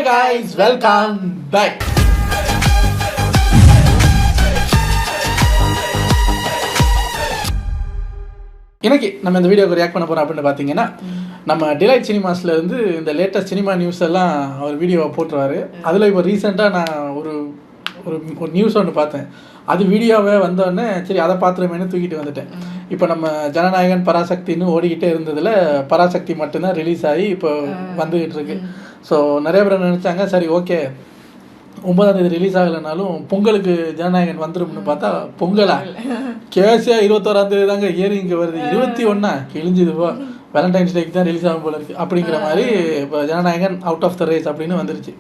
Hi guys, welcome back. இன்னைக்கு நம்ம இந்த வீடியோக்கு ரியாக்ட் பண்ண போகிறோம் அப்படின்னு பார்த்தீங்கன்னா, நம்ம டிலைட் சினிமாஸில் இருந்து இந்த லேட்டஸ்ட் சினிமா நியூஸ் எல்லாம் அவர் வீடியோவை போட்டுருவார். அதில் இப்போ ரீசெண்டாக நான் ஒரு ஒரு நியூஸ் ஒன்று பார்த்தேன். அது வீடியோவே வந்தோடனே சரி அதை பார்த்துருமேனு தூக்கிட்டு வந்துட்டேன். இப்போ நம்ம ஜனநாயகன் பராசக்தின்னு ஓடிக்கிட்டே இருந்ததில் பராசக்தி மட்டும்தான் ரிலீஸ் ஆகி இப்போ வந்துக்கிட்டு இருக்கு. ஸோ நிறைய பேர் நினச்சாங்க சரி ஓகே 9ஆம் தேதி ரிலீஸ் ஆகலைனாலும் பொங்கலுக்கு ஜனநாயகன் வந்துடும்னு பார்த்தா பொங்கலா கேசியா 21ஆம் தேதி தாங்க ஏறி இங்கே வருது. 21 கிழிஞ்சுதுப்போ வேலண்டைன்ஸ் டேக்கு தான் ரிலீஸ் ஆகும் போல இருக்குது அப்படிங்கிற மாதிரி இப்போ Jananayagan out of the race அப்படின்னு வந்துருச்சு.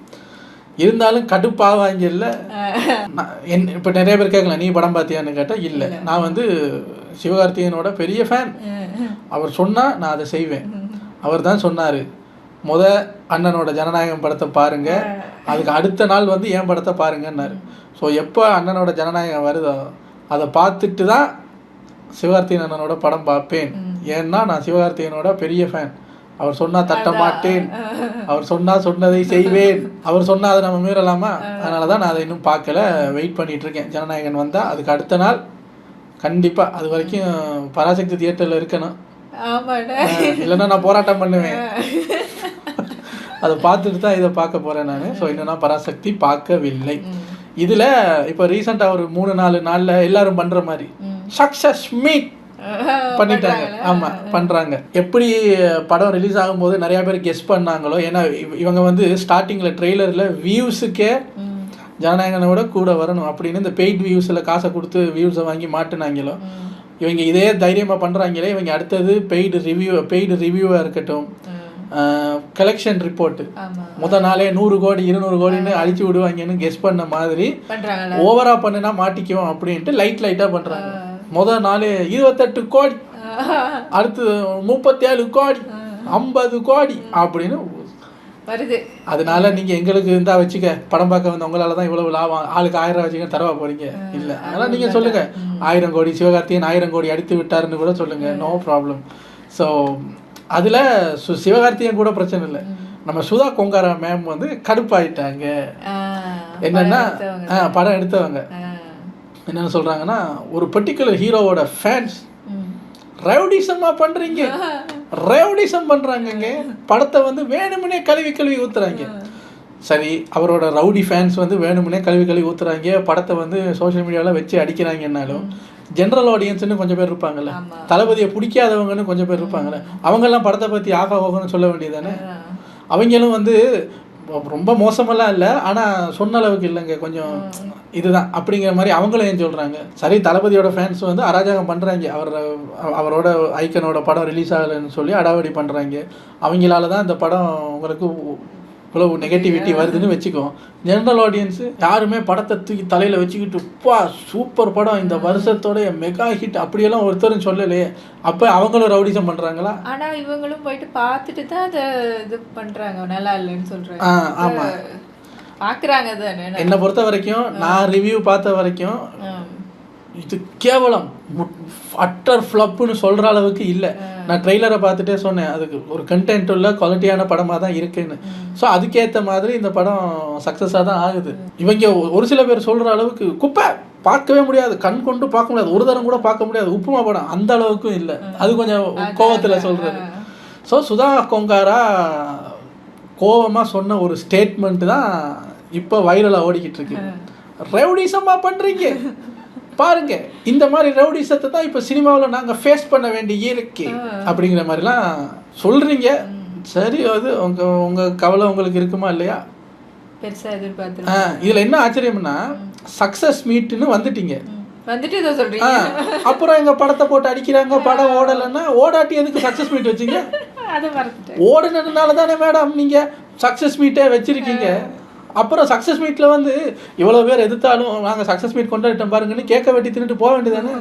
இருந்தாலும் கடுப்பாவாங்க இல்லை. இப்போ நிறைய பேர் கேட்கலாம் நீ படம் பார்த்தியான்னு கேட்டால் இல்லை, நான் வந்து சிவகார்த்திகேயனோட பெரிய ஃபேன். அவர் சொன்னால் நான் அதை செய்வேன். அவர் தான் சொன்னார் அண்ணனோட ஜனநாயகம் படத்தை பாருங்கள், அதுக்கு அடுத்த நாள் வந்து என் படத்தை பாருங்கன்னாரு. ஸோ எப்போ அண்ணனோட ஜனநாயகம் வருதோ அதை பார்த்துட்டு தான் சிவகார்த்திகேயன் அண்ணனோட படம் பார்ப்பேன். ஏன்னா நான் சிவகார்த்திகேயனோட பெரிய ஃபேன். அவர் சொன்னால் தட்ட மாட்டேன், அவர் சொன்னால் சொன்னதை செய்வேன். அவர் சொன்னால் அதை நம்ம மீறலாமா? அதனால தான் நான் அதை இன்னும் பார்க்கல, வெயிட் பண்ணிகிட்ருக்கேன். ஜனநாயகன் வந்தால் அதுக்கு அடுத்த நாள் கண்டிப்பாக, அது வரைக்கும் பராசக்தி தியேட்டரில் இருக்கணும், இல்லைன்னா நான் போராட்டம் பண்ணுவேன். அதை பார்த்துட்டு தான் இதை பார்க்க போகிறேன் நான். ஸோ இன்னும் பராசக்தி பார்க்கவில்லை. இதில் இப்போ ரீசெண்டாக ஒரு 3-4 நாளில் எல்லாரும் பண்ணுற மாதிரி சக்ஸஸ் மீட் பண்ணிட்டாங்க. ஆமாம் பண்ணுறாங்க. எப்படி படம் ரிலீஸ் ஆகும்போது நிறையா பேர் கெஸ் பண்ணாங்களோ, ஏன்னா இவங்க வந்து ஸ்டார்டிங்கில் ட்ரெய்லரில் வியூஸுக்கே ஜனநாயகனோட கூட வரணும் அப்படின்னு இந்த பெய்ட் வியூஸில் காசை கொடுத்து வியூஸை வாங்கி மாட்டினாங்களோ, இவங்க இதே தைரியமாக பண்ணுறாங்களே. இவங்க அடுத்தது பெய்டு ரிவ்யூவாக இருக்கட்டும், கலெக்ஷன் ரிப்போர்ட்டு முதல் நாளே 100 கோடி 200 கோடின்னு அழிச்சு விடுவாங்கன்னு கெஸ் பண்ண மாதிரி ஓவரா பண்ணுனா மாட்டிக்குவோம் அப்படின்ட்டு லைட்டாக பண்ணுறாங்க. முதல் நாளே 28 கோடி, அடுத்து 37 கோடி 50 கோடி அப்படின்னு வருது. அதனால நீங்கள் எங்களுக்கு இருந்தால் வச்சுக்க, படம் பார்க்க வந்து உங்களால் தான் இவ்வளவு லாபம், ஆளுக்கு 1000 வச்சுக்க தரவா போகிறீங்க இல்லை. அதனால் நீங்கள் சொல்லுங்கள் 1000 கோடி சிவகார்த்திகேயன் 1000 கோடி அடித்து விட்டாருன்னு கூட சொல்லுங்கள், நோ ப்ராப்ளம். ஸோ அதில் சிவகார்த்திகேயன் கூட பிரச்சனை இல்லை. நம்ம சுதா கொங்காரா மேம் வந்து கடுப்பாயிட்டாங்க. என்னென்னா படம் எடுத்தவங்க என்னென்ன சொல்கிறாங்கன்னா, ஒரு பர்டிகுலர் ஹீரோவோட ஃபேன்ஸ் ரவுடிசமாக பண்ணுறீங்க, ரவுடிசம் பண்ணுறாங்கங்க, படத்தை வந்து வேணுமுனே கழுவி ஊற்றுறாங்க. சரி, அவரோட ரவுடி ஃபேன்ஸ் வந்து வேணுமுனே கழுவி ஊற்றுறாங்க, படத்தை வந்து சோஷியல் மீடியாவில் வச்சு அடிக்கிறாங்கன்னாலும் ஜென்ரல் ஆடியன்ஸ்னு கொஞ்சம் பேர் இருப்பாங்கல்ல, தளபதியை பிடிக்காதவங்கன்னு கொஞ்சம் பேர் இருப்பாங்கல்ல, அவங்கெல்லாம் படத்தை பற்றி ஆகா ஓகன்னு சொல்ல வேண்டியதானே. அவங்களும் வந்து ரொம்ப மோசமெல்லாம் இல்லை, ஆனால் சொன்ன அளவுக்கு இல்லைங்க, கொஞ்சம் இதுதான் அப்படிங்கிற மாதிரி அவங்களும் ஏன் சொல்கிறாங்க. சரி, தளபதியோட ஃபேன்ஸ் வந்து அராஜகம் பண்ணுறாங்க, அவரோட ஐக்கனோட படம் ரிலீஸ் ஆகலைன்னு சொல்லி அடாவடி பண்ணுறாங்க. அவங்களால தான் இந்த படம் உங்களுக்கு இவ்வளவு நெகட்டிவிட்டி வருதுன்னு வச்சுக்கோம். ஜென்ரல் ஆடியன்ஸு யாருமே படத்தை தூக்கி தலையில் வச்சுக்கிட்டு பா சூப்பர் படம், இந்த வருஷத்தோடைய மெகா ஹிட் அப்படியெல்லாம் ஒருத்தரும் சொல்லலையே. அப்போ அவங்களும் ரவுடிசம் பண்ணுறாங்களா? ஆனால் இவங்களும் போயிட்டு பார்த்துட்டு தான் அதை இது பண்ணுறாங்க, நல்லா இல்லைன்னு சொல்கிறாங்க. ஆமாம், பார்க்குறாங்க தானே. என்னை பொறுத்த வரைக்கும், நான் ரிவ்யூ பார்த்த வரைக்கும் இது கேவலம் அட்டர் ஃப்ளப்புன்னு சொல்கிற அளவுக்கு இல்லை. நான் ட்ரெய்லரை பார்த்துட்டே சொன்னேன் அதுக்கு ஒரு கண்டென்ட் உள்ள குவாலிட்டியான படமாக தான் இருக்குன்னு. ஸோ அதுக்கேற்ற மாதிரி இந்த படம் சக்ஸஸாக தான் ஆகுது. இவங்க ஒரு சில பேர் சொல்கிற அளவுக்கு குப்பை பார்க்கவே முடியாது, கண் கொண்டு பார்க்க முடியாது, ஒரு தரம் கூட பார்க்க முடியாது, உப்புமா படம் அந்த அளவுக்கும் இல்லை. அது கொஞ்சம் கோவத்தில் சொல்கிறது. ஸோ சுதா கொங்காரா கோவமாக சொன்ன ஒரு ஸ்டேட்மெண்ட் தான் இப்போ வைரலாக ஓடிக்கிட்டு இருக்கு. ரவுடிசமாக பண்ணுறீங்க பாருங்க, இந்த மாதிரி ரவுடிசத்தை தான் இப்போ சினிமாவில் நாங்கள் ஃபேஸ் பண்ண வேண்டிய இருக்கு அப்படிங்கிற மாதிரிலாம் சொல்கிறீங்க. சரி, அது உங்கள் கவலை உங்களுக்கு இருக்குமா இல்லையா? பெருசாக எதிர்பார்த்து இதில் என்ன ஆச்சரியம்னா, சக்ஸஸ் மீட்டுன்னு வந்துட்டீங்க, வந்துட்டு இதை சொல்கிறீங்க, அப்புறம் எங்கள் படத்தை போட்டு அடிக்கிறாங்க, படம் ஓடலைன்னா ஓடாட்டி எதுக்கு சக்ஸஸ் மீட் வச்சிங்க? ஓடுனதுனால தானே மேடம் நீங்கள் சக்ஸஸ் மீட்டே வச்சுருக்கீங்க. அப்புறம் சக்ஸஸ் மீட்டில் வந்து இவ்வளோ பேர் எதிர்த்தாலும் நாங்கள் சக்ஸஸ் மீட் கொண்டாடிட்டோம் பாருங்கன்னு கேட்க வெட்டி தின்னுட்டு போக வேண்டியதானே.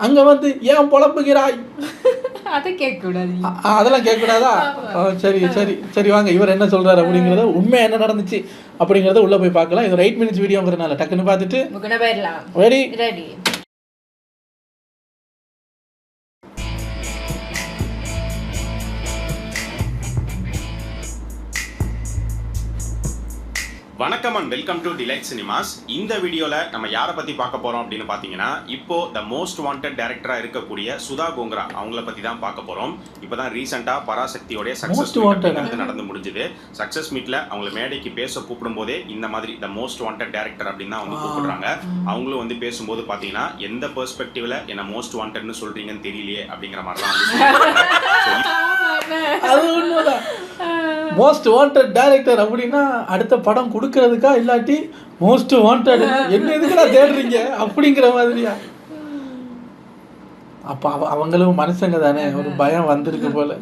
அங்கே வந்து ஏன் புலம்புகிறாய் அதை கேட்கக்கூடாது, அதெல்லாம் கேட்கக்கூடாதா? சரி சரி சரி வாங்க, இவர் என்ன சொல்கிறார் அப்படிங்கிறத, உண்மை என்ன நடந்துச்சு அப்படிங்கிறத உள்ளே போய் பார்க்கலாம். இது ஒரு 8 மினிட்ஸ் வீடியோங்கிறதுனால டக்குன்னு பார்த்துட்டு ரெடி ரெடி. வணக்கம் and welcome to delight cinemas. இந்த வீடியோவில் நம்ம யாரை பற்றி பார்க்க போகிறோம் அப்படின்னு பார்த்தீங்கன்னா, இப்போ த மோஸ்ட் வாண்டட் டைரக்டராக இருக்கக்கூடிய சுதா கோங்கரா அவங்கள பற்றி தான் பார்க்க போகிறோம். இப்போ தான் ரீசெண்டாக பராசக்தியோடைய சக்ஸஸ் மீட் நடந்து முடிஞ்சுது. சக்ஸஸ் மீட்டில் அவங்களை மேடைக்கு பேச கூப்பிடும் போதே இந்த மாதிரி த மோஸ்ட் வாண்டட் டைரக்டர் அப்படின்னு தான் வந்து கூப்பிடுறாங்க. அவங்களும் வந்து பேசும்போது பார்த்தீங்கன்னா, எந்த பெர்ஸ்பெக்டிவ்ல என்ன மோஸ்ட் வாண்டட்னு சொல்றீங்கன்னு தெரியலையே அப்படிங்கிற மாதிரி தான். அது உண்மைதான். மோஸ்ட் வாண்டட் டைரக்டர் அப்படின்னா அடுத்த படம் கொடுக்கறதுக்கா இல்லாட்டி மோஸ்ட் வாண்டட் என்ன எதுக்குடா தேடுறீங்க அப்படிங்கிற மாதிரியா? அப்ப அவங்களும் மனுஷங்க தானே, ஒரு பயம் வந்திருக்கு போல.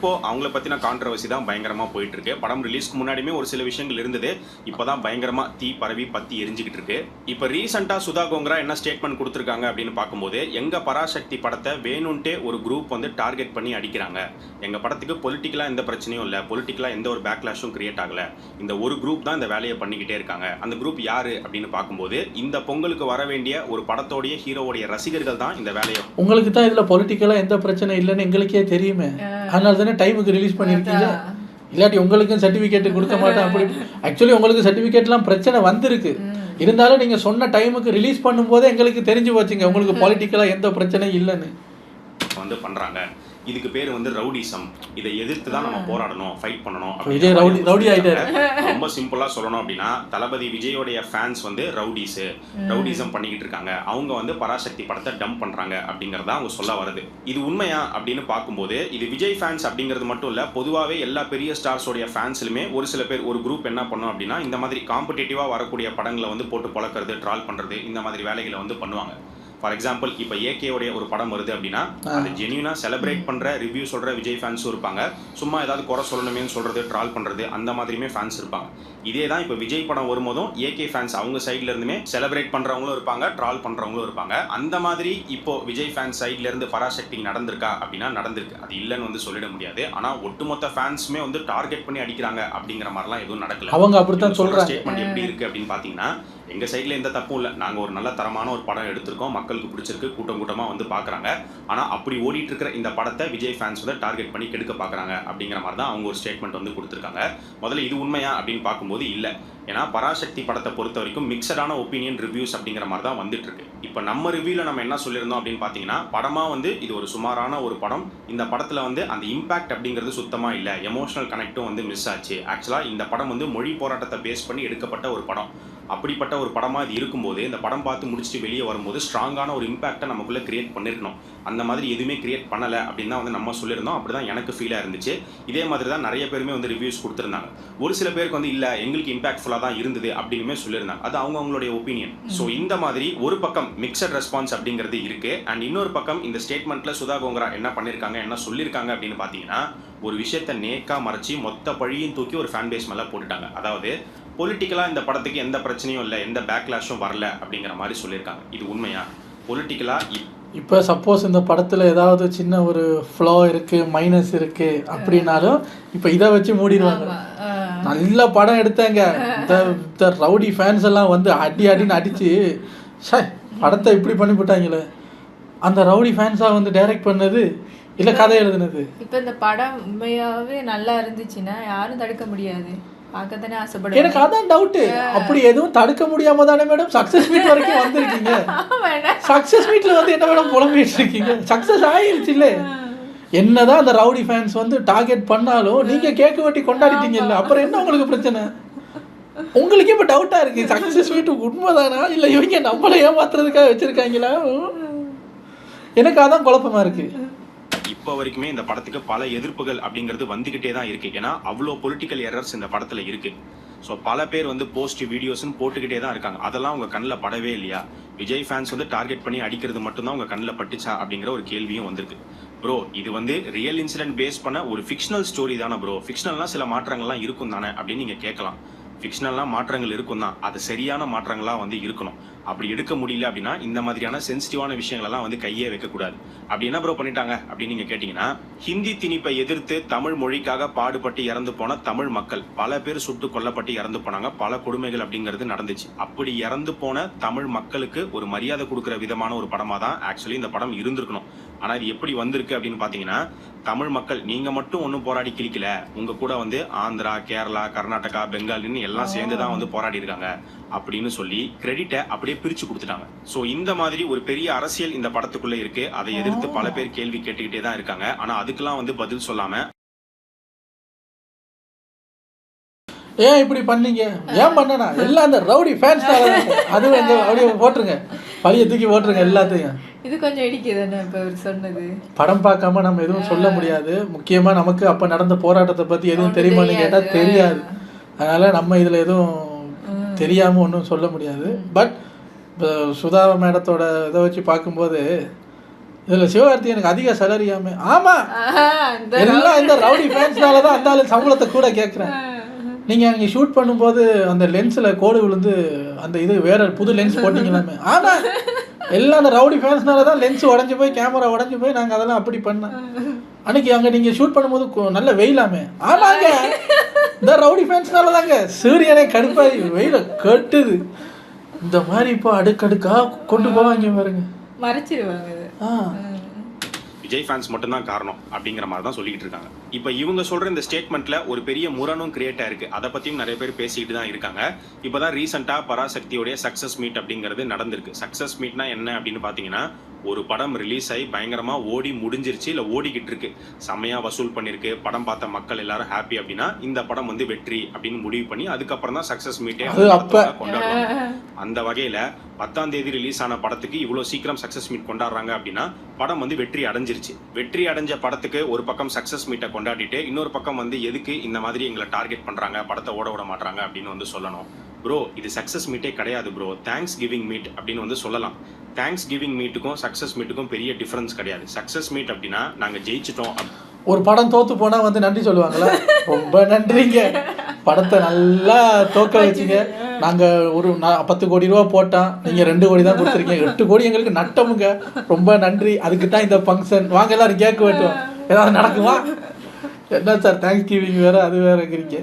இப்போ அவங்கள பத்தின கான்ட்ரவர்சி தான் பயங்கரமா போயிட்டு இருக்கு. படம் ரிலீஸ்க்கு முன்னாடியுமே ஒரு சில விஷயங்கள் இருந்தது, இப்போதான் பயங்கரமா தீ பரவி பத்தி எரிஞ்சுக்கிட்டு இருக்கு. இப்போ ரீசெண்டா சுதா கோங்கரா என்ன ஸ்டேட்மெண்ட் கொடுத்துருக்காங்க அப்படின்னு பார்க்கும்போது, எங்க பராசக்தி படத்தை வேணும்ட்டே ஒரு குரூப் வந்து டார்கெட் பண்ணி அடிக்கிறாங்க. எங்க படத்துக்கு பொலிட்டிக்கலா எந்த பிரச்சனையும் இல்லை, பொலிட்டிக்கலா எந்த ஒரு பேக்லாஷும் கிரியேட் ஆகல. இந்த ஒரு குரூப் தான் இந்த வேலையை பண்ணிக்கிட்டே இருக்காங்க. அந்த குரூப் யாரு அப்படின்னு பார்க்கும்போது, இந்த பொங்கலுக்கு வர வேண்டிய ஒரு படத்தோடைய ஹீரோவுடைய ரசிகர்கள் தான் இந்த வேலையை. உங்களுக்கு தான் இதுல பொலிட்டிக்கலா எந்த பிரச்சனை இல்லைன்னு எங்களுக்கே தெரியுமே, அதனால தானே டைமுக்கு ரிலீஸ் பண்ணியிருக்கீங்க. இல்லாட்டி உங்களுக்கும் சர்டிஃபிகேட் கொடுக்க மாட்டேன் அப்படி. ஆக்சுவலி உங்களுக்கு சர்டிஃபிகேட்லாம் பிரச்சனை வந்திருக்கு, இருந்தாலும் நீங்கள் சொன்ன டைமுக்கு ரிலீஸ் பண்ணும்போது எங்களுக்கு தெரிஞ்சு போச்சுங்க உங்களுக்கு பொலிட்டிக்கலாக எந்த பிரச்சனையும் இல்லைன்னு வந்து பண்ணுறாங்க. இதுக்கு பேர் வந்து ரவுடிசம். இதை எதிர்த்து தான் நம்ம போராடணும், ஃபைட் பண்ணணும். விஜய் ரவுடி ஆயிட்டாரு. ரொம்ப சிம்பிளா சொல்லணும் அப்படின்னா, தளபதி விஜயோடைய ஃபேன்ஸ் வந்து ரவுடிசம் பண்ணிக்கிட்டு இருக்காங்க. அவங்க வந்து பராசக்தி படத்தை டம்ப் பண்றாங்க அப்படிங்கறத அவங்க சொல்ல வருது. இது உண்மையா அப்படின்னு பார்க்கும்போது, இது விஜய் ஃபேன்ஸ் அப்படிங்கிறது மட்டும் இல்ல, பொதுவாகவே எல்லா பெரிய ஸ்டார்ஸோடைய ஃபேன்ஸ்லுமே ஒரு சில பேர் ஒரு குரூப் என்ன பண்ணும் அப்படின்னா, இந்த மாதிரி காம்படிட்டிவா வரக்கூடிய படங்களை வந்து போட்டு பொழக்கிறது, ட்ரால் பண்றது, இந்த மாதிரி வேலைகளை வந்து பண்ணுவாங்க. ஃபார் எக்ஸாம்பிள், இப்போ ஏகேவுடைய ஒரு படம் வருது அப்படின்னா, அது ஜென்யூனா செலிப்ரேட் பண்ற, ரிவ்யூ சொல்ற விஜய் ஃபேன்ஸும் இருப்பாங்க. சும்மா ஏதாவது குறை சொல்லணுமேனு சொல்றது, ட்ரால் பண்றது, அந்த மாதிரியுமே ஃபேன்ஸ் இருப்பாங்க. இதே தான் இப்போ விஜய் படம் வரும்போதும் ஏகே ஃபேன்ஸ் அவங்க சைட்ல இருந்துமே செலிப்ரேட் பண்றவங்களும் இருப்பாங்க, ட்ரால் பண்றவங்களும் இருப்பாங்க. அந்த மாதிரி இப்போ விஜய் ஃபேன்ஸ் சைட்ல இருந்து பராசக்தி நடந்திருக்கா அப்படின்னா நடந்திருக்கு, அது இல்லைன்னு வந்து சொல்லிட முடியாது. ஆனா ஒட்டுமொத்த ஃபேன்ஸுமே வந்து டார்கெட் பண்ணி அடிக்கிறாங்க அப்படிங்கிற மாதிரிலாம் எதுவும் நடக்கல. அவங்க அப்படித்தான் சொல்றாங்க. ஸ்டேட்மெண்ட் எப்படி இருக்கு அப்படின்னு பாத்தீங்கன்னா, எங்க சைட்ல எந்த தப்பும் இல்லை, நாங்க ஒரு நல்ல தரமான ஒரு படம் எடுத்திருக்கோம், மக்களுக்கு பிடிச்சிருக்கு, கூட்டமா வந்து பாக்குறாங்க. ஆனா அப்படி ஓடிட்டு இருக்கிற இந்த படத்தை விஜய் ஃபேன்ஸ் வந்து டார்கெட் பண்ணி கெடுக்க பாக்குறாங்க அப்படிங்கிற மாதிரி தான் அவங்க ஒரு ஸ்டேட்மெண்ட் வந்து கொடுத்துருக்காங்க. முதல்ல இது உண்மையா அப்படின்னு பார்க்கும்போது இல்லை. ஏன்னா பராசக்தி படத்தை பொறுத்த வரைக்கும் மிக்சடான ஒப்பீனியன் ரிவ்யூஸ் அப்படிங்கிற மாதிரி தான் வந்துட்டு இருக்கு. இப்போ நம்ம ரிவ்யூல நம்ம என்ன சொல்லியிருந்தோம் அப்படின்னு பார்த்தீங்கன்னா, படமா வந்து இது ஒரு சுமாரான ஒரு படம். இந்த படத்துல வந்து அந்த இம்பாக்ட் அப்படிங்கிறது சுத்தமா இல்லை, எமோஷனல் கனெக்டும் வந்து மிஸ் ஆச்சு. ஆக்சுவலா இந்த படம் வந்து மொழி போராட்டத்தை பேஸ் பண்ணி எடுக்கப்பட்ட ஒரு படம். அப்படிப்பட்ட ஒரு படமாக இது இருக்கும்போது, இந்த படம் பார்த்து முடிச்சுட்டு வெளியே வரும்போது ஸ்ட்ராங்கான ஒரு இம்பாக்டை நமக்குள்ளே கிரியேட் பண்ணியிருக்கணும். அந்த மாதிரி எதுவுமே கிரியேட் பண்ணலை அப்படின்னு தான் வந்து நம்ம சொல்லியிருந்தோம். அப்படி தான் எனக்கு ஃபீலாக இருந்துச்சு. இதே மாதிரி தான் நிறைய பேருமே வந்து ரிவ்யூஸ் கொடுத்துருந்தாங்க. ஒரு சில பேருக்கு வந்து இல்லை, எங்களுக்கு இம்பாக்ட்ஃபுல்லாக தான் இருந்தது அப்படின்னுமே சொல்லியிருந்தாங்க. அது அவங்களுடைய ஒப்பீனியன். ஸோ இந்த மாதிரி ஒரு பக்கம் மிக்சட் ரெஸ்பான்ஸ் அப்படிங்கிறது இருக்குது. அண்ட் இன்னொரு பக்கம் இந்த ஸ்டேட்மெண்ட்டில் சுதா கோங்கரா என்ன பண்ணியிருக்காங்க, என்ன சொல்லியிருக்காங்க அப்படின்னு பார்த்தீங்கன்னா, ஒரு விஷயத்தை நேக்காக மறைச்சி மொத்த பழியும் தூக்கி ஒரு ஃபேன் பேஸ் மேலே போட்டுட்டாங்க. அதாவது பொலிட்டிக்கலாக இந்த படத்துக்கு எந்த பிரச்சனையும் இல்லை, எந்த பேக்லாஷும் வரல அப்படிங்கிற மாதிரி சொல்லியிருக்காங்க. இது உண்மையா? பொலிட்டிக்கலாக இப்போ சப்போஸ் இந்த படத்தில் ஏதாவது சின்ன ஒரு ஃப்ளோ இருக்குது, மைனஸ் இருக்குது அப்படின்னாலும் இப்போ இதை வச்சு மூடிடுவாங்க. நல்ல படம் எடுத்தாங்க, இந்த ரவுடி ஃபேன்ஸ் எல்லாம் வந்து அடின்னு அடித்து படத்தை இப்படி பண்ணிவிட்டாங்களே, அந்த ரவுடி ஃபேன்ஸாக வந்து டைரக்ட் பண்ணது இல்லை கதை எழுதுனது. இப்போ இந்த படம் உண்மையாகவே நல்லா இருந்துச்சுன்னா யாரும் தடுக்க முடியாது, பார்க்கத்தானே ஆசைப்படுறேன். எனக்கு அதான் டவுட்டு, அப்படி எதுவும் தடுக்க முடியாம தானே மேடம் சக்ஸஸ் மீட் வரைக்கும் வந்திருக்கீங்க. சக்ஸஸ் மீட்ல வந்து என்ன மேடம் புலம்பிட்டு இருக்கீங்க? சக்ஸஸ் ஆயிருச்சு இல்லை, என்னதான் அந்த ரவுடி ஃபேன்ஸ் வந்து டார்கெட் பண்ணாலும் நீங்க கேக் வெட்டி கொண்டாடிட்டீங்கல்ல, அப்புறம் என்ன உங்களுக்கு பிரச்சனை? உங்களுக்கே இப்போ டவுட்டா இருக்கு, சக்ஸஸ் மீட் உண்மைதானா இல்லை இவங்க நம்மளை ஏமாத்துறதுக்காக வச்சிருக்காங்களா? எனக்கு அதான் குழப்பமா இருக்கு. இப்போ வரைக்குமே இந்த படத்துக்கு பல எதிர்ப்புகள் அப்படிங்கிறது வந்துகிட்டே தான் இருக்கு. ஏன்னா அவ்வளோ பொலிட்டிக்கல் எரர்ஸ் இந்த படத்துல இருக்கு. ஸோ பல பேர் வந்து போஸ்ட் வீடியோஸ்ன்னு போட்டுக்கிட்டே தான் இருக்காங்க. அதெல்லாம் உங்க கண்ணில் படவே இல்லையா? விஜய் ஃபேன்ஸ் வந்து டார்கெட் பண்ணி அடிக்கிறது மட்டும்தான் உங்க கண்ணில் பட்டுச்சா அப்படிங்கிற ஒரு கேள்வியும் வந்திருக்கு. ப்ரோ, இது வந்து ரியல் இன்சிடென்ட் பேஸ் பண்ண ஒரு ஃபிக்ஷனல் ஸ்டோரி தானே ப்ரோ. ஃபிக்ஷனல்னா சில மாற்றங்கள்லாம் இருக்கும் தானே அப்படின்னு நீங்க கேட்கலாம். ஃபிக்ஷனல்லாம் மாற்றங்கள் இருக்கும் தான், அது சரியான மாற்றங்களாக வந்து இருக்கணும். அப்படி எடுக்க முடியல அப்படின்னா இந்த மாதிரியான சென்சிட்டிவான விஷயங்களெல்லாம் வந்து கையே வைக்கக்கூடாது. அப்படி என்ன ப்ரோ பண்ணிட்டாங்க அப்படின்னு நீங்கள் கேட்டிங்கன்னா, ஹிந்தி திணிப்பை எதிர்த்து தமிழ் மொழிக்காக பாடுபட்டு இறந்து போன தமிழ் மக்கள் பல பேர் சுட்டு கொல்லப்பட்டு இறந்து போனாங்க. பல கொடுமைகள் அப்படிங்கிறது நடந்துச்சு. அப்படி இறந்து போன தமிழ் மக்களுக்கு ஒரு மரியாதை கொடுக்குற விதமான ஒரு படமாக தான் ஆக்சுவலி இந்த படம் இருந்திருக்கணும். ஆனால் இது எப்படி வந்திருக்கு அப்படின்னு பார்த்தீங்கன்னா, தமிழ் மக்கள் நீங்கள் மட்டும் ஒன்றும் போராடி கிழிக்கல, உங்கள் கூட வந்து ஆந்திரா, கேரளா, கர்நாடகா, பெங்காலின்னு எல்லாம் சேர்ந்து தான் வந்து போராடி இருக்காங்க அப்படின்னு சொல்லி கிரெடிட்டை அப்படியே பிரித்து கொடுத்துட்டாங்க. ஸோ இந்த மாதிரி ஒரு பெரிய அரசியல் இந்த படத்துக்குள்ளே இருக்கு. அதை எதிர்த்து பல பேர் கேள்வி கேட்டுக்கிட்டே தான் இருக்காங்க. ஆனால் அதுக்கெல்லாம் வந்து பதில் சொல்லாமல் ஏன் இப்படி பண்ணீங்க, ஏன் பண்ணனா, எல்லாம் அந்த ரவுடி ஃபேன்ஸ் அது வந்து அப்படியே போட்டுருங்க, பழிய தூக்கி போட்டுருங்க எல்லாத்தையும். இது கொஞ்சம் இடிக்குதுன்னு இப்போ அவர் சொன்னது. படம் பார்க்காம நம்ம எதுவும் சொல்ல முடியாது. முக்கியமாக நமக்கு அப்போ நடந்த போராட்டத்தை பற்றி எதுவும் தெரியுமான்னு கேட்டால் தெரியாது. அதனால் நம்ம இதில் எதுவும் தெரியாமல் ஒன்றும் சொல்ல முடியாது. பட் இப்போ சுதா மேடத்தோட இதை வச்சு பார்க்கும்போது இதில் சிவகார்த்தி எனக்கு அதிக சேலரியாமே. ஆமாம், எல்லாம் இந்த ரவுடி ஃபேன்ஸ்னால தான் அந்த ஆளு சம்பளத்தை கூட கேட்குறேன். நீங்கள் அங்கே ஷூட் பண்ணும்போது அந்த லென்ஸில் கோடு விழுந்து அந்த இது வேற புது லென்ஸ் போட்டிங்களாமே. ஆமாம், எல்லாம் அந்த ரவுடி ஃபேன்ஸ்னால தான் லென்ஸ் உடஞ்சி போய் கேமரா உடஞ்சி போய் நாங்கள் அதெல்லாம் அப்படி பண்ணோம். அன்னைக்கு அங்கே நீங்கள் ஷூட் பண்ணும்போது நல்ல வெயிலாமே. ஆமாங்க, இந்த ரவுடி ஃபேன்ஸ்னால தாங்க சூரியனே கடுப்பாகி வெயில கட்டுது. இந்த மாதிரி இப்போ அடுக்கடுக்காக கொண்டு போவாங்க பாருங்க, மறைச்சிருவாங்க. விஜய் ஃபேன்ஸ் மட்டும்தான் காரணம் அப்படிங்கிற மாதிரி தான் சொல்லிட்டு இருக்காங்க. இப்போ இவங்க சொல்ற இந்த ஸ்டேட்மெண்ட்ல ஒரு பெரிய முரணும் கிரியேட் ஆயிருக்கு. அதை பத்தியும் நிறைய பேர் பேசிட்டு தான் இருக்காங்க. இப்போதான் ரீசெண்டா பராசக்தியோடைய சக்சஸ் மீட் அப்படிங்கிறது நடந்திருக்கு. சக்சஸ் மீட்னா என்ன அப்படின்னு பாத்தீங்கன்னா, ஒரு படம் ரிலீஸ் ஆகி பயங்கரமா ஓடி முடிஞ்சிருச்சு, இல்லை ஓடிக்கிட்டு இருக்கு, செம்மையா வசூல் பண்ணிருக்கு, படம் பார்த்த மக்கள் எல்லாரும் ஹாப்பி அப்படின்னா இந்த படம் வந்து வெற்றி அப்படின்னு முடிவு பண்ணி அதுக்கப்புறம் தான் சக்சஸ் மீட்டே கொண்டாடுவாங்க. அந்த வகையில 10ஆம் தேதி ரிலீஸ் ஆன படத்துக்கு இவ்வளோ சீக்கிரம் சக்சஸ் மீட் கொண்டாடுறாங்க அப்படின்னா படம் வந்து வெற்றி அடைஞ்சிருச்சு. வெற்றி அடைஞ்ச படத்துக்கு ஒரு பக்கம் சக்சஸ் மீட்டை கொண்டாடிட்டு இன்னொரு பக்கம் வந்து எதுக்கு இந்த மாதிரி எங்களை டார்கெட் பண்றாங்க, படத்தை ஓட விட மாட்டாங்க அப்படின்னு வந்து சொல்லணும். ப்ரோ, இது சக்சஸ் மீட்டே கிடையாது ப்ரோ, தேங்க்ஸ் கிவிங் மீட் அப்படின்னு வந்து சொல்லலாம். தேங்க்ஸ் கிவிங் மீட்டுக்கும் சக்சஸ் மீட்டுக்கும் பெரிய டிஃபரன்ஸ் கிடையாது. சக்சஸ் மீட் அப்படின்னா நாங்கள் ஜெயிச்சிட்டோம். ஒரு படம் தோத்து போனா வந்து நன்றி சொல்லுவாங்களா, ரொம்ப நன்றிங்க, படத்தை நல்லா தோக்க வச்சுங்க, நாங்க ஒரு 10 கோடி ரூபா போட்டோம், நீங்க 2 கோடி தான் கொடுத்துருக்கீங்க, 8 கோடி எங்களுக்கு நட்டமுங்க, ரொம்ப நன்றி, அதுக்கு தான் இந்த ஃபங்க்ஷன், வாங்க எல்லாரும் கேட்க வேட்டும், ஏதாவது நடக்குமா, என்ன சார் தேங்க்ஸ் கிவிங் வேற அது வேறங்கிறீங்க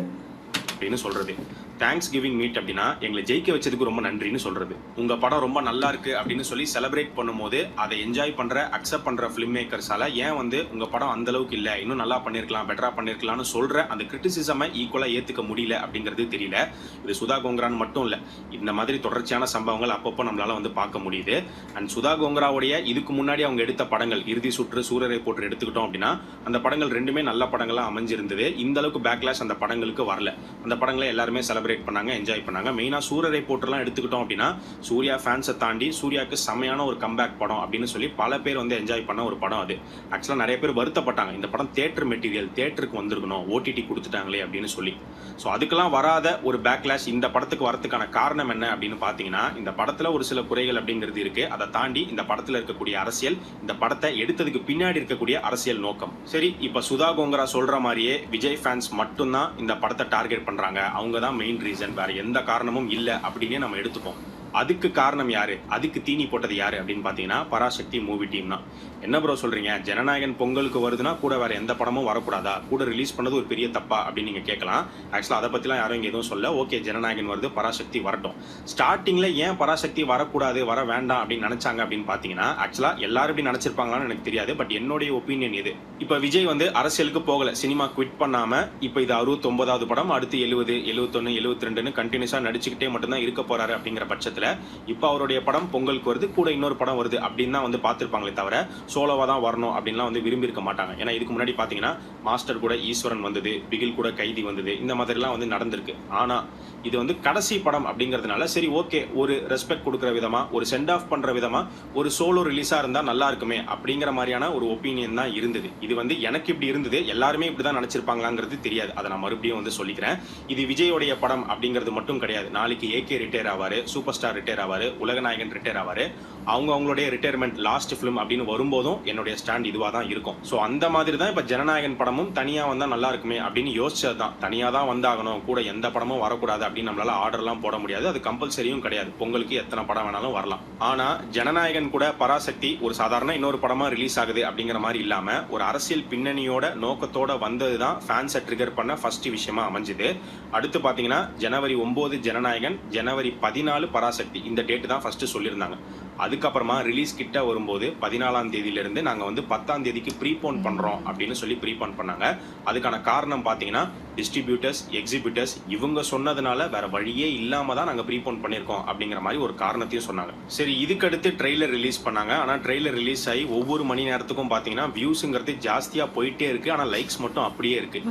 அப்படின்னு சொல்றது. தேங்க்ஸ் கிவிங் மீட் அப்படின்னா எங்களை ஜெயிக்க வச்சதுக்கு ரொம்ப நன்றின்னு சொல்றது. உங்க படம் ரொம்ப நல்லா இருக்கு அப்படின்னு சொல்லி செலிப்ரேட் பண்ணும்போது அதை என்ஜாய் பண்ற அக்செப்ட் பண்ற ஃபிலிம் மேக்கர்ஸால ஏன் வந்து உங்க படம் அந்த அளவுக்கு இல்லை, இன்னும் நல்லா பண்ணிருக்கலாம், பெட்டரா பண்ணிருக்கலாம்னு சொல்ற அந்த கிரிட்டிசிசமை ஈக்குவலா ஏத்துக்க முடியல அப்படிங்கிறது தெரியல. இது சுதா கோங்கரான்னு மட்டும் இல்லை, இந்த மாதிரி தொடர்ச்சியான சம்பவங்கள் அப்பப்போ நம்மளால வந்து பார்க்க முடியுது. அண்ட் சுதா கோங்கராவுடைய இதுக்கு முன்னாடி அவங்க எடுத்த படங்கள் இறுதி சுற்று, சூரரை போட்டு எடுத்துக்கிட்டோம் அப்படின்னா அந்த படங்கள் ரெண்டுமே நல்ல படங்களா அமைஞ்சிருந்தது. இந்த அளவுக்கு பேக்லாஷ் அந்த படங்களுக்கு வரல. அந்த படங்களை எல்லாருமே செலிப்ரேட் பண்ணாங்க, என்ஜாய் பண்ணாங்க. மெயினா சூரரை போட்டுலாம் எடுத்துக்கிட்டோம் அப்படின்னா சூர்யா ஃபேன்ஸை தாண்டி சூர்யாவுக்கு செமையான ஒரு கம்பேக் படம் அப்படின்னு சொல்லி பல பேர் வந்து என்ஜாய் பண்ண ஒரு படம் அது. ஆக்சுவலாக நிறைய பேர் வருத்தப்பட்டாங்க, இந்த படம் தியேட்டர் மெட்டீரியல், தியேட்டருக்கு வந்திருக்கணும், ஓடிடி கொடுத்துட்டாங்களே அப்படின்னு சொல்லி. ஸோ அதுக்கெல்லாம் வராத ஒரு பேக்லாஷ் இந்த படத்துக்கு வரதுக்கான காரணம் என்ன அப்படின்னு பார்த்தீங்கன்னா, இந்த படத்தில் ஒரு சில குறைகள் அப்படிங்கிறது இருக்கு. அதை தாண்டி இந்த படத்தில் இருக்கக்கூடிய அரசியல், இந்த படத்தை எடுத்ததுக்கு பின்னாடி இருக்கக்கூடிய அரசியல் நோக்கம். சரி, இப்போ சுதா கோங்கரா சொல்ற மாதிரியே விஜய் ஃபேன்ஸ் மட்டும்தான் இந்த படத்தை டார்கெட் பண்றாங்க, அவங்க தான் மெயின் ரீசன், வேற எந்த காரணமும் இல்லை அப்படின்னே நம்ம எடுத்துப்போம். அதுக்கு காரணம் யாரு, அதுக்கு தீனி போட்டது யாரு அப்படின்னு பாத்தீங்கன்னா பராசக்தி மூவி டீம் தான். என்ன ப்ரோ சொல்றீங்க, ஜனநாயகன் பொங்கலுக்கு வருதுன்னா கூட வேற எந்த படமும் வரக்கூடாதா, கூட ரிலீஸ் பண்ணது ஒரு பெரிய தப்பா அப்படின்னு நீங்க கேட்கலாம். ஆக்சுவலா அதை பத்திலாம் யாரும் இங்க எதுவும் சொல்ல. ஓகே, ஜனநாயகன் வருது, பராசக்தி வரட்டும். ஸ்டார்டிங்ல ஏன் பராசக்தி வரக்கூடாது, வர வேண்டாம் அப்படின்னு நினைச்சாங்க அப்படின்னு பாத்தீங்கன்னா, ஆக்சுவலா எல்லாரும் இப்படி நினைச்சிருப்பாங்களான்னு எனக்கு தெரியாது, பட் என்னுடைய ஒப்பீனியன் இது. இப்ப விஜய் வந்து அரசியலுக்கு போகல, சினிமா குவிட் பண்ணாம இப்ப இது 69வது படம், அடுத்து 70, 71, 72ன்னு கண்டினியூஸா நடிச்சுக்கிட்டே மட்டும்தான் இருக்க போறாரு அப்படிங்கிற பட்சத்துல இப்போ அவருடைய படம் பொங்கலுக்கு வருது, கூட இன்னொரு படம் வருது அப்படின்னு தான் வந்து பார்த்துருப்பாங்களே தவிர சோலோவா தான் வரணும் அப்படின்லாம் வந்து விரும்பி இருக்க மாட்டாங்க. ஏன்னா இதுக்கு முன்னாடி பார்த்தீங்கன்னா மாஸ்டர் கூட ஈஸ்வரன் வந்தது, பிகில் கூட கைதி வந்தது, இந்த மாதிரிலாம் வந்து நடந்திருக்கு. ஆனால் இது வந்து கடைசி படம் அப்படிங்கிறதுனால சரி ஓகே, ஒரு ரெஸ்பெக்ட் கொடுக்குற விதமா, ஒரு சென்ட் ஆஃப் பண்ற விதமா ஒரு சோலோ ரிலீஸா இருந்தா நல்லா இருக்குமே அப்படிங்கிற மாதிரியான ஒரு ஒப்பீனியன் தான் இருந்தது. இது வந்து எனக்கு இப்படி இருந்தது, எல்லாருமே இப்படிதான் நினைச்சிருப்பாங்களாங்கிறது தெரியாது, அதை நான் மறுபடியும் வந்து சொல்லிக்கிறேன். இது விஜயோடைய படம் அப்படிங்கிறது மட்டும் கிடையாது. நாளைக்கு ஏகே ரிட்டையர் ஆவாரு, சூப்பர் ஸ்டார் ரிட்டையர் ஆவாரு, உலகநாயகன் ரிட்டையர் ஆவாரு, அவங்களுடைய ரிட்டையர்மெண்ட் லாஸ்ட் ஃபிலிம் அப்படின்னு வரும்போதும் என்னுடைய ஸ்டாண்ட் இதுவாக தான் இருக்கும். ஸோ அந்த மாதிரி தான் இப்போ ஜனநாயகன் படமும் தனியாக வந்தால் நல்லா இருக்குமே அப்படின்னு யோசிச்சது தான். தனியாக தான் வந்தாகணும், கூட எந்த படமும் வரக்கூடாது அப்படின்னு நம்மளால ஆர்டர்லாம் போட முடியாது. அது கம்பல்சரியும் கிடையாது. பொங்கலுக்கு எத்தனை படம் வேணாலும் வரலாம். ஆனால் ஜனநாயகன் கூட பராசக்தி ஒரு சாதாரண இன்னொரு படமாக ரிலீஸ் ஆகுது அப்படிங்கிற மாதிரி இல்லாமல் ஒரு அரசியல் பின்னணியோட நோக்கத்தோட வந்தது தான் ஃபேன்ஸை ட்ரிகர் பண்ண ஃபர்ஸ்ட் விஷயமா அமைஞ்சுது. அடுத்து பார்த்தீங்கன்னா ஜனவரி 9 ஜனநாயகன், ஜனவரி 14 பராசக்தி, இந்த டேட்டு தான் ஃபர்ஸ்ட் சொல்லியிருந்தாங்க. அதுக்கப்புறமா ரிலீஸ் கிட்ட வரும்போது 14ஆம் தேதியிலிருந்து நாங்கள் வந்து 10ஆம் தேதிக்கு ப்ரீபோன் பண்ணுறோம் அப்படின்னு சொல்லி ப்ரீபோன் பண்ணாங்க. அதுக்கான காரணம் பார்த்தீங்கன்னா டிஸ்ட்ரிபியூட்டர்ஸ், எக்ஸிபியூட்டர்ஸ் இவங்க சொன்னதுனால வேற வழியே இல்லாமல் தான் நாங்கள் ப்ரீபோன் பண்ணியிருக்கோம் அப்படிங்கிற மாதிரி ஒரு காரணத்தையும் சொன்னாங்க. சரி, இதுக்கடுத்து ட்ரெய்லர் ரிலீஸ் பண்ணாங்க. ஆனால் ட்ரெய்லர் ரிலீஸ் ஆகி ஒவ்வொரு மணி நேரத்துக்கும் பார்த்தீங்கன்னா வியூஸுங்கிறது ஜாஸ்தியாக போயிட்டே இருக்கு. ஆனால் லைக்ஸ் மட்டும் அப்படியே இருக்கு.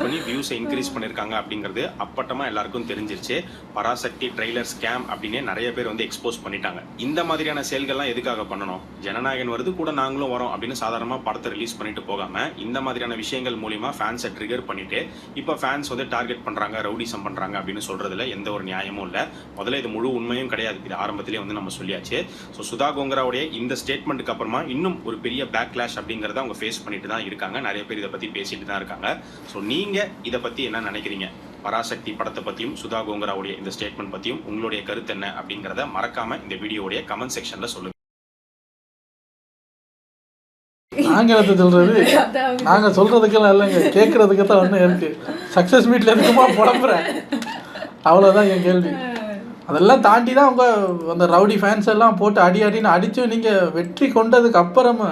பண்ணி வியூஸை இன்க்ரீஸ் பண்ணியிருக்காங்க அப்படிங்கிறது அப்பட்டமா எல்லாருக்கும் தெரிஞ்சிருச்சு. பராசக்தி ட்ரெய்லர் ஸ்கேம் அப்படின்னு நிறைய பேர் வந்து எக்ஸ்போஸ் பண்ணிட்டாங்க. இந்த மாதிரியான செயல்கள்லாம் எதுக்காக பண்ணணும்? ஜனநாயகன் வருது கூட நாங்களும் வரோம் அப்படின்னு சாதாரணமா படத்தை ரிலீஸ் பண்ணிட்டு போகாம இந்த மாதிரியான விஷயங்கள் மூலியமா ஃபேன்ஸை ட்ரிகர் பண்ணிட்டு இப்போ ஃபேன்ஸ் வந்து டார்கெட் பண்றாங்க, ரவுடிசம் பண்றாங்க அப்படின்னு சொல்றதுல எந்த ஒரு நியாயமும் இல்லை. முதல்ல இது முழு உண்மையும் கிடையாது. இது ஆரம்பத்திலே வந்து நம்ம சொல்லியாச்சு. ஸோ சுதா கோங்கராவுடைய இந்த ஸ்டேட்மெண்ட்டுக்கு அப்புறமா இன்னும் ஒரு பெரிய பேக்லாஷ் அப்படிங்கிறத அவங்க ஃபேஸ் பண்ணிட்டு தான் இருக்காங்க. நிறைய பேர் இதை பத்தி பேசிட்டு தான் இருக்காங்க. ஸோ நீங்க இதை பத்தி என்ன நினைக்கிறீங்க? பராசக்தி படத்தை பத்தியும் சுதா கோங்கராவுடைய இந்த ஸ்டேட்மெண்ட் பத்தியும் உங்களுடைய கருத்து என்ன அப்படிங்கிறத மறக்காம இந்த வீடியோடைய கமெண்ட் செக்ஷன்ல சொல்லுங்க. நாங்க சொல்றது நாங்க சொல்றதுக்கெல்லாம் இல்லைங்க, கேட்கறதுக்கு தான் ஒன்றும் இருக்கு. சக்சஸ் மீட்ல இருக்குமா புலம்புறேன், அவ்வளோதான் என் கேள்வி. அதெல்லாம் தாண்டி தான் அவங்க அந்த ரவுடி ஃபேன்ஸ் எல்லாம் போட்டு அடி அடின்னு அடிச்சு நீங்க வெற்றி கொண்டதுக்கு அப்புறமா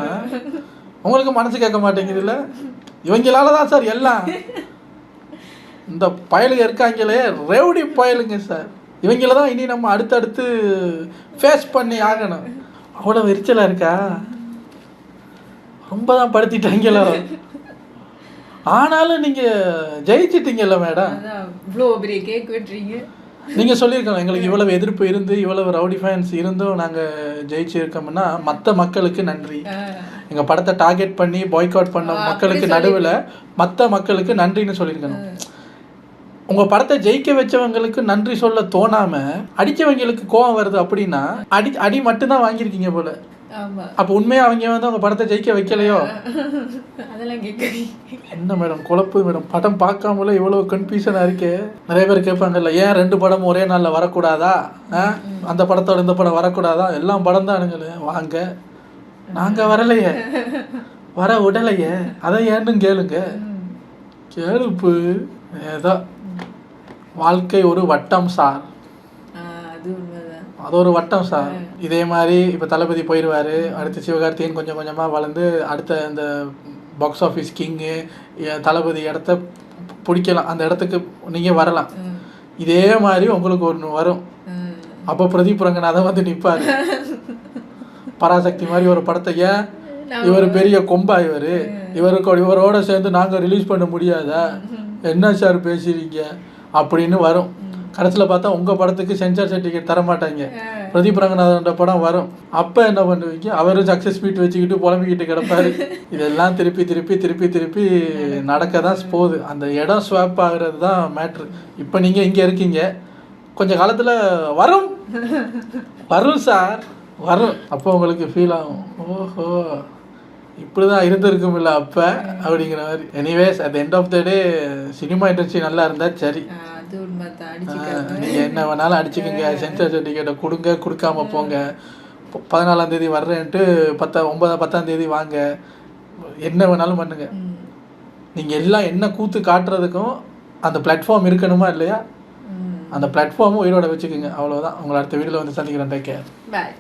உங்களுக்கு மனசு கேட்க மாட்டேங்குதுல்ல? இவங்களால தான் சார் எல்லாம். இந்த பயலுங்க இருக்காங்களே ரவுடி பயலுங்க சார், இவங்கள தான் இனி நம்ம அடுத்தடுத்து ஃபேஸ் பண்ணி ஆகணும். அவ்வளோ எரிச்சலாக இருக்கா? ரொம்ப தான் படுத்திட்டாங்களோ. ஆனாலும் நீங்கள் ஜெயிச்சிட்டீங்கல்ல மேடம். இவ்வளோ பெரிய கேக் வெட்டுறீங்க. நீங்கள் சொல்லியிருக்கோம் எங்களுக்கு இவ்வளவு எதிர்ப்பு இருந்து இவ்வளவு ரவுடி ஃபேன்ஸ் இருந்தும் நாங்கள் ஜெயிச்சிருக்கோம்னா மற்ற மக்களுக்கு நன்றி. எங்கள் படத்தை டார்கெட் பண்ணி பாய்காட் பண்ண மக்களுக்கு நடுவில் மற்ற மக்களுக்கு நன்றின்னு சொல்லியிருக்கணும். உங்கள் படத்தை ஜெயிக்க வச்சவங்களுக்கு நன்றி சொல்ல தோணாமல் அடித்தவங்களுக்கு கோவம் வருது அப்படின்னா அடி மட்டும்தான் வாங்கியிருக்கீங்க போல. அப்போ உண்மையாக அவங்க வந்து அவங்க படத்தை ஜெயிக்க வைக்கலையோ? அதெல்லாம் கேட்குறீங்க என்ன மேடம் குழப்பு மேடம்? படம் பார்க்காமல இவ்வளோ கன்ஃபியூஷனாக இருக்கு. நிறைய பேர் கேட்பாங்கல்ல, ஏன் 2 படம் ஒரே நாளில் வரக்கூடாதா? அந்த படத்தோட இந்த படம் வரக்கூடாதா? எல்லாம் படம் தானுங்களே, வாங்க. நாங்கள் வரலையே, வர விடலையே, அதை ஏன்னு கேளுங்க. கேளுப்பு ஏதோ வாழ்க்கை ஒரு வட்டம் சார், அது ஒரு வட்டம் சார். இதே மாதிரி இப்போ தளபதி போயிடுவார், அடுத்து சிவகார்த்திகேயன் கொஞ்சம் கொஞ்சமாக வளர்ந்து அடுத்த இந்த பாக்ஸ் ஆஃபீஸ் கிங்கு தளபதி இடத்த பிடிக்கலாம், அந்த இடத்துக்கு நீங்கள் வரலாம். இதே மாதிரி உங்களுக்கு ஒன்று வரும். அப்போ பிரதீப் ரங்கநாதன் வந்து நிற்பார். பராசக்தி மாதிரி ஒரு படத்தை ஏன் இவர் பெரிய கொம்பா, இவரோட சேர்ந்து நாங்கள் ரிலீஸ் பண்ண முடியாதா? என்ன சார் பேசுறீங்க அப்படின்னு வரும். கடைசியில் பார்த்தா உங்கள் படத்துக்கு சென்சார் சர்டிஃபிகேட் தர மாட்டாங்க, பிரதீப் ரங்கநாதன் படம் வரும். அப்போ என்ன பண்ணுவீங்க? அவரும் சக்ஸஸ் மீட் வச்சுக்கிட்டு புலம்பிக்கிட்டு கிடப்பாரு. இதெல்லாம் திருப்பி திருப்பி திருப்பி திருப்பி நடக்க தான் போகுது. அந்த இடம் ஸ்வாப் ஆகுறது தான் மேட்ரு. இப்போ நீங்கள் இங்கே இருக்கீங்க, கொஞ்சம் காலத்தில் வரும் சார், வரும். அப்போ உங்களுக்கு ஃபீல் ஆகும், ஓஹோ இப்படி தான் இருந்திருக்கும் இல்லை அப்போ அப்படிங்கிற மாதிரி. Anyways at end of the day cinema industry நல்லா இருந்தால் சரி. நீங்கள் என்ன வேணாலும் அடிச்சுக்கோங்க, சென்சார் சர்டிஃபிகேட்டை கொடுங்க, கொடுக்காம போங்க. 14ஆம் தேதி வர்றேன்ட்டு 10ஆம் தேதி வாங்க, என்ன வேணாலும் பண்ணுங்க. நீங்கள் எல்லாம் என்ன கூத்து காட்டுறதுக்கும் அந்த பிளாட்ஃபார்ம் இருக்கணுமா இல்லையா? அந்த பிளாட்ஃபார்மும் உயிரோட வச்சுக்கோங்க. அவ்வளோதான். உங்களை அடுத்த வீடியோவில் வந்து சந்திக்கிறேன். Take care. பாய்.